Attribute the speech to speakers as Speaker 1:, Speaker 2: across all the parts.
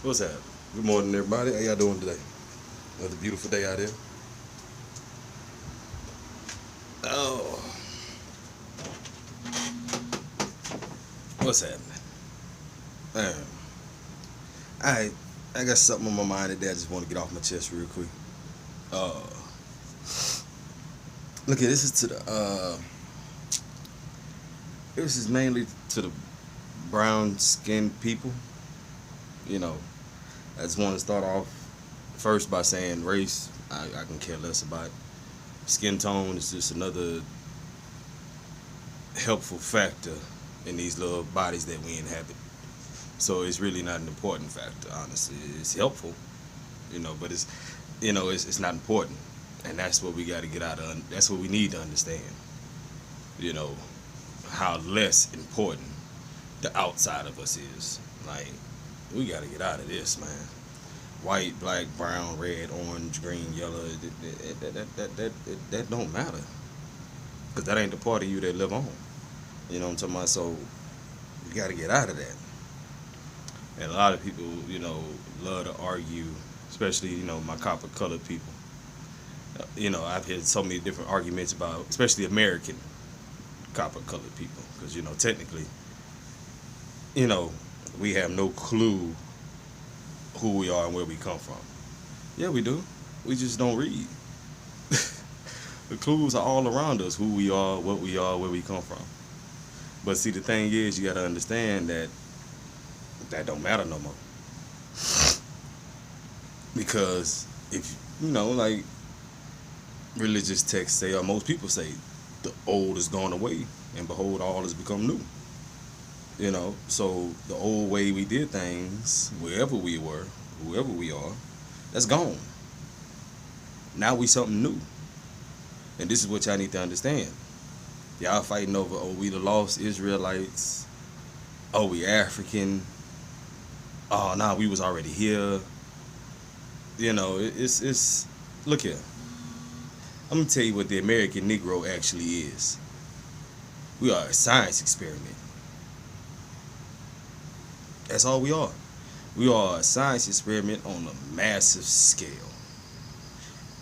Speaker 1: What's happening? Good morning, everybody. How y'all doing today? Another beautiful day out there. Oh, what's happening? Man, I I got something on my mind today. I just want to get off my chest real quick. Uh, Look, this is to the this is mainly to the brown skinned people. You know, I just want to start off first by saying race. I can care less about. Skin tone is just another helpful factor in these little bodies that we inhabit. So it's really not an important factor, honestly. It's helpful, but it's not important, and that's what we got to get out of. That's what we need to understand. You know, how less important the outside of us is. Like, we got to get out of this, man. White, black, brown, red, orange, green, yellow. That don't matter, because that ain't the part of you that live on. You know what I'm talking about? So you got to get out of that. And a lot of people, love to argue, especially, my copper colored people. I've heard so many different arguments about, especially American copper colored people. Because, technically, you know, we have no clue who we are and where we come from. Yeah, we do. We just don't read. The clues are all around us, who we are, where we come from. But see, the thing is, you got to understand that don't matter no more. Because if like religious texts say, or most people say, the old is gone away, and behold, all has become new. So the old way we did things, wherever we were, whoever we are, that's gone. Now we something new, and this is what y'all need to understand. Y'all fighting over, oh, we the lost Israelites, oh, we African, oh, nah, we was already here. It's look here. I'm gonna tell you what the American Negro actually is. We are a science experiment. That's all we are. We are a science experiment on a massive scale,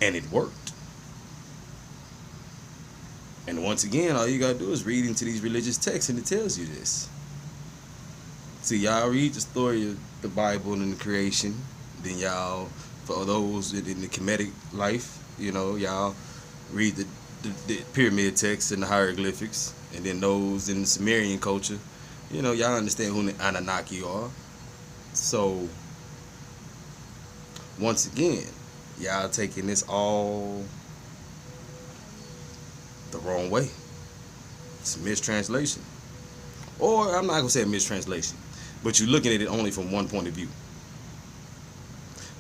Speaker 1: and it worked. And once again, all you gotta do is read into these religious texts, and it tells you this. See, y'all read the story of the Bible and the creation, then y'all, for those in the Kemetic life, y'all read the pyramid texts and the hieroglyphics, and then those in the Sumerian culture, y'all understand who the Anunnaki are. So, once again, y'all taking this all the wrong way. It's a mistranslation. Or, I'm not going to say a mistranslation, but you're looking at it only from one point of view.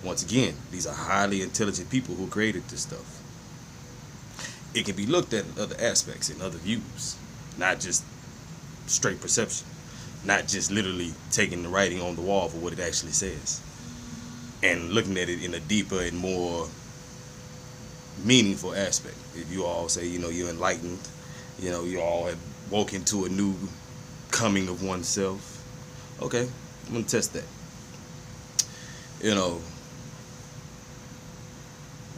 Speaker 1: Once again, these are highly intelligent people who created this stuff. It can be looked at in other aspects, in other views, not just straight perception, not just literally taking the writing on the wall for what it actually says, and looking at it in a deeper and more meaningful aspect. If you all say, you're enlightened, you all have woken to a new coming of oneself, okay, I'm gonna test that.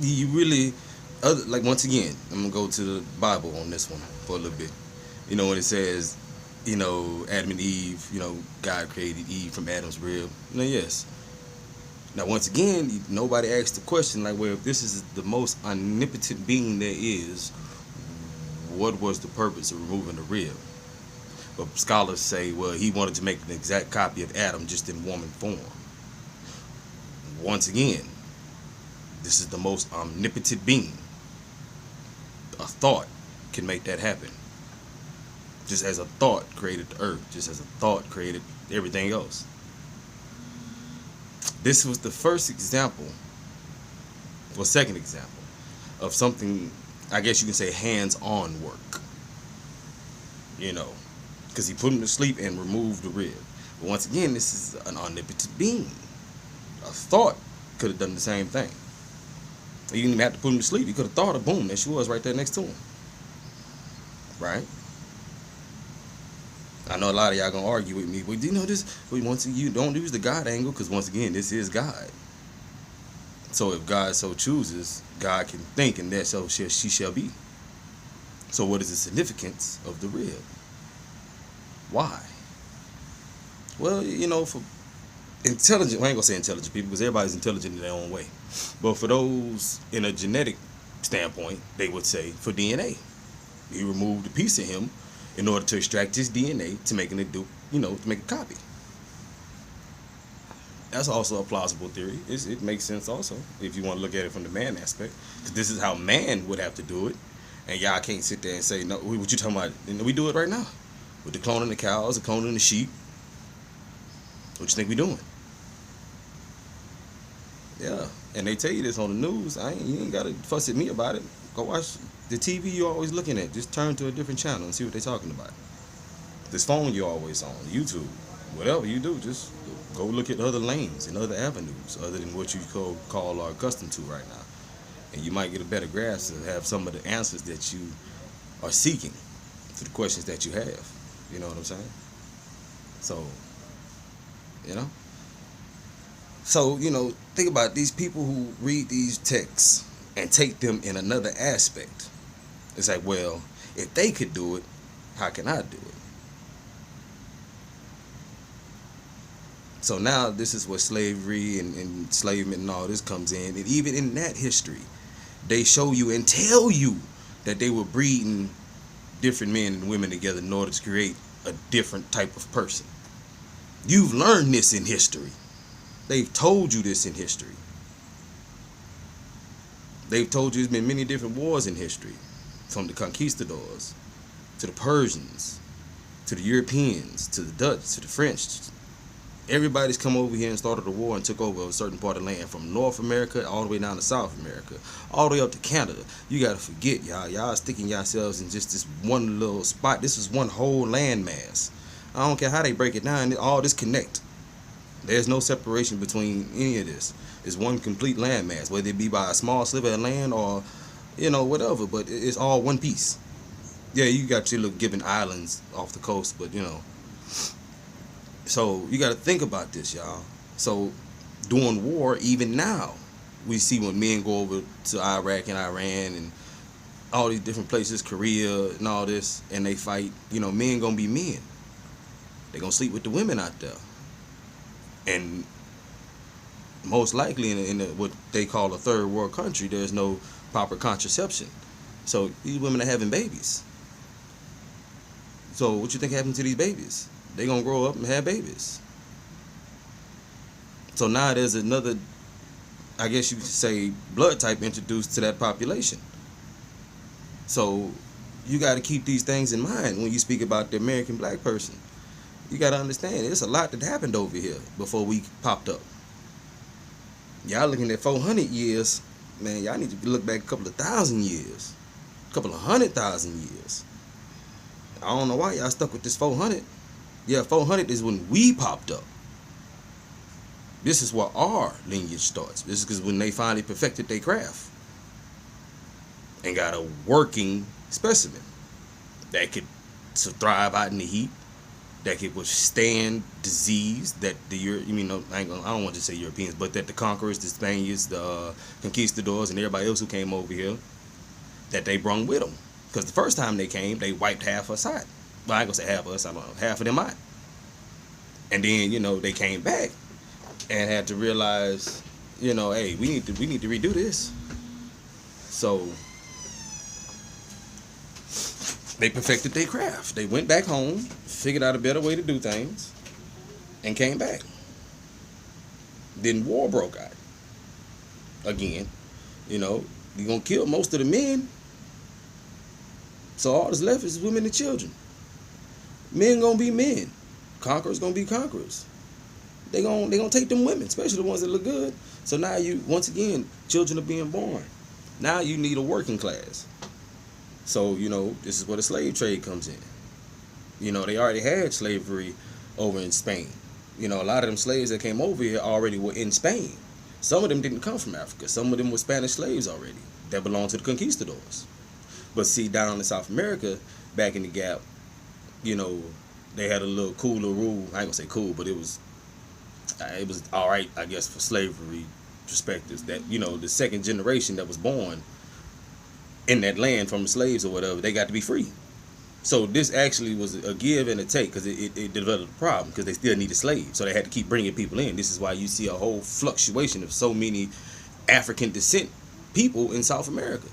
Speaker 1: You really, like, once again, I'm gonna go to the Bible on this one for a little bit. When it says, Adam and Eve, God created Eve from Adam's rib. Yes. Now, once again, nobody asked the question, like, well, if this is the most omnipotent being there is, what was the purpose of removing the rib? But scholars say, well, he wanted to make an exact copy of Adam, just in woman form. Once again, this is the most omnipotent being. A thought can make that happen. Just as a thought created the earth, just as a thought created everything else. This was the first example, or second example, of something, I guess you can say, hands-on work. Because he put him to sleep and removed the rib. But once again, this is an omnipotent being. A thought could have done the same thing. You didn't even have to put him to sleep. You could have thought of, boom, there she was right there next to him. Right? I know a lot of y'all gonna argue with me, but you know this. But once again, you don't use the God angle because once again, this is God. So if God so chooses, God can think, and that so she shall be. So what is the significance of the rib? Why? Well, you know, for intelligent, well, I ain't gonna say intelligent people because everybody's intelligent in their own way. But for those in a genetic standpoint, they would say for DNA. He removed a piece of him in order to extract his DNA to make it do, you know, to make a copy. That's also a plausible theory. It makes sense also if you want to look at it from the man aspect, because this is how man would have to do it, and y'all can't sit there and say no. What you talking about? We do it right now with the cloning the cows, the cloning the sheep. What you think we doing? Yeah, and they tell you this on the news. You ain't gotta fuss at me about it. Go watch the TV you're always looking at. Just turn to a different channel and see what they're talking about. This phone you're always on, YouTube, whatever you do, just go look at other lanes and other avenues other than what you call are accustomed to right now. And you might get a better grasp and have some of the answers that you are seeking to the questions that you have. You know what I'm saying? So, you know? So, you know, think about these people who read these texts and take them in another aspect. It's like, well, if they could do it, how can I do it? So now this is where slavery and enslavement and all this comes in. And even in that history, they show you and tell you that they were breeding different men and women together in order to create a different type of person. You've learned this in history. They've told you this in history. They've told you there's been many different wars in history, from the conquistadors to the Persians to the Europeans to the Dutch to the French. Everybody's come over here and started a war and took over a certain part of land, from North America all the way down to South America, all the way up to Canada. You gotta forget, y'all sticking yourselves in just this one little spot. This is one whole land mass. I don't care how they break it down, all this connect. There's no separation between any of this. It's one complete landmass, whether it be by a small sliver of land or, you know, whatever, but it's all one piece. Yeah, you got your little given islands off the coast, but, you know. So you got to think about this, y'all. So during war, even now, we see when men go over to Iraq and Iran and all these different places, Korea and all this, and they fight, you know, men gonna be men. They gonna sleep with the women out there. And most likely in what they call a third world country, there's no proper contraception. So these women are having babies. So what you think happened to these babies? They gonna grow up and have babies. So now there's another, I guess you could say, blood type introduced to that population. So you got to keep these things in mind when you speak about the American black person. You got to understand, there's a lot that happened over here before we popped up. Y'all looking at 400 years, man, y'all need to look back a couple of thousand years, a couple of 100,000 years. I don't know why y'all stuck with this 400. Yeah, 400 is when we popped up. This is where our lineage starts. This is because when they finally perfected their craft and got a working specimen that could thrive out in the heat, that could withstand disease, that I don't want to say Europeans, but that the conquerors, the Spaniards, the conquistadors, and everybody else who came over here, that they brung with them. Because the first time they came, they wiped half us out. Well, I ain't gonna say half of us, I don't know, half of them out. And then, you know, they came back and had to realize, you know, hey, we need to redo this. So they perfected their craft. They went back home, figured out a better way to do things, and came back. Then war broke out. Again, you know, you're gonna kill most of the men. So all that's left is women and children. Men gonna be men. Conquerors gonna be conquerors. They gonna take them women, especially the ones that look good. So now you, once again, children are being born. Now you need a working class. So, you know, this is where the slave trade comes in. You know, they already had slavery over in Spain. You know, a lot of them slaves that came over here already were in Spain. Some of them didn't come from Africa. Some of them were Spanish slaves already that belonged to the conquistadors. But see, down in South America, back in the gap, you know, they had a little cooler rule. I ain't gonna say cool, but it was all right, I guess, for slavery perspectives. That the second generation that was born in that land from the slaves or whatever, they got to be free. So this actually was a give and a take because it developed a problem because they still needed slaves. So they had to keep bringing people in. This is why you see a whole fluctuation of so many African descent people in South America.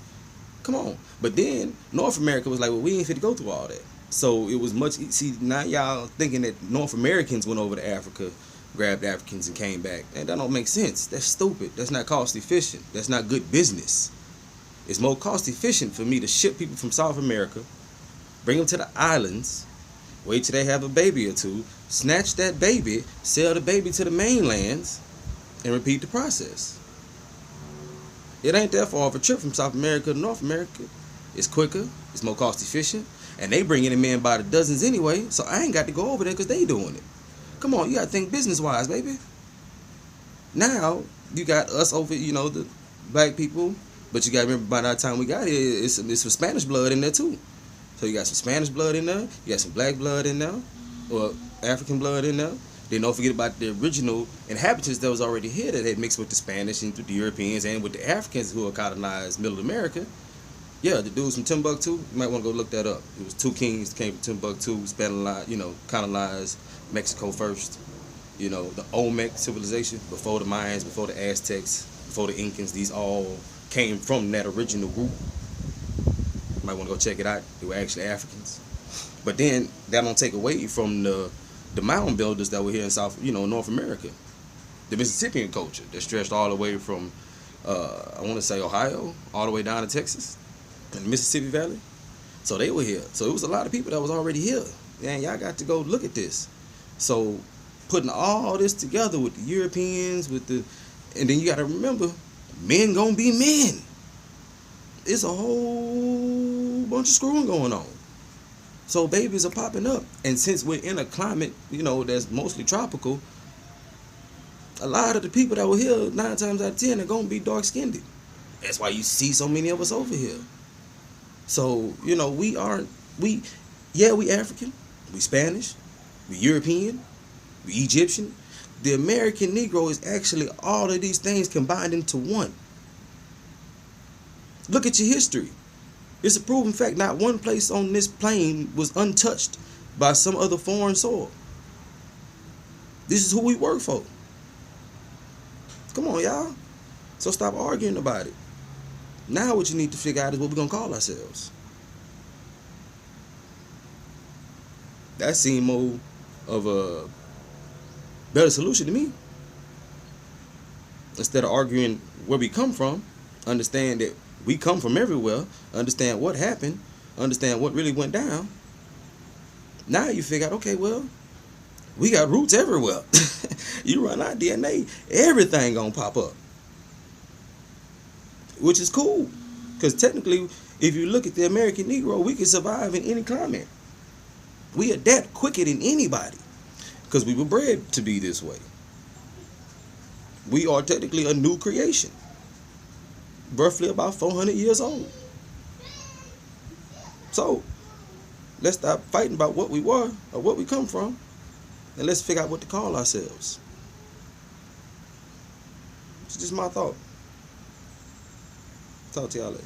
Speaker 1: Come on. But then North America was like, well, we ain't fit to go through all that. So it was much. See, now y'all thinking that North Americans went over to Africa, grabbed Africans and came back. And that don't make sense. That's stupid. That's not cost efficient. That's not good business. It's more cost efficient for me to ship people from South America, bring them to the islands, wait till they have a baby or two, snatch that baby, sell the baby to the mainlands, and repeat the process. It ain't that far of a trip from South America to North America. It's quicker, it's more cost efficient, and they bringing them in by the dozens anyway, so I ain't got to go over there because they doing it. Come on, you got to think business-wise, baby. Now, you got us over, the black people, but you got to remember by the time we got here, it's some Spanish blood in there too. So you got some Spanish blood in there, you got some black blood in there, or African blood in there. Then don't forget about the original inhabitants that was already here that had mixed with the Spanish and the Europeans and with the Africans who had colonized Middle America. Yeah, the dudes from Timbuktu, you might want to go look that up. It was two kings that came from Timbuktu, colonized Mexico first. The Olmec civilization, before the Mayans, before the Aztecs, before the Incans, these all came from that original group. You might want to go check it out. They were actually Africans. But then that don't take away from the mound builders that were here in North America. The Mississippian culture that stretched all the way from, I want to say Ohio, all the way down to Texas, and the Mississippi Valley. So they were here. So it was a lot of people that was already here. And y'all got to go look at this. So putting all this together with the Europeans, and then you got to remember, men gonna be men. It's a whole bunch of screwing going on. So babies are popping up. And since we're in a climate, that's mostly tropical, a lot of the people that were here, 9 times out of 10, are going to be dark-skinned. That's why you see so many of us over here. So, we African, we Spanish, we European, we Egyptian. The American Negro is actually all of these things combined into one. Look at your history. It's a proven fact, not one place on this plane was untouched by some other foreign soil. This is who we work for. Come on, y'all. So stop arguing about it. Now what you need to figure out is what we're going to call ourselves. That seemed more of a better solution to me. Instead of arguing where we come from, understand that we come from everywhere, understand what happened, understand what really went down. Now you figure out, okay, well, we got roots everywhere. You run our DNA, everything gonna pop up. Which is cool. Because technically, if you look at the American Negro, we can survive in any climate. We adapt quicker than anybody. Because we were bred to be this way. We are technically a new creation. Roughly about 400 years old. So, let's stop fighting about what we were or what we come from, and let's figure out what to call ourselves. It's just my thought. Talk to y'all later.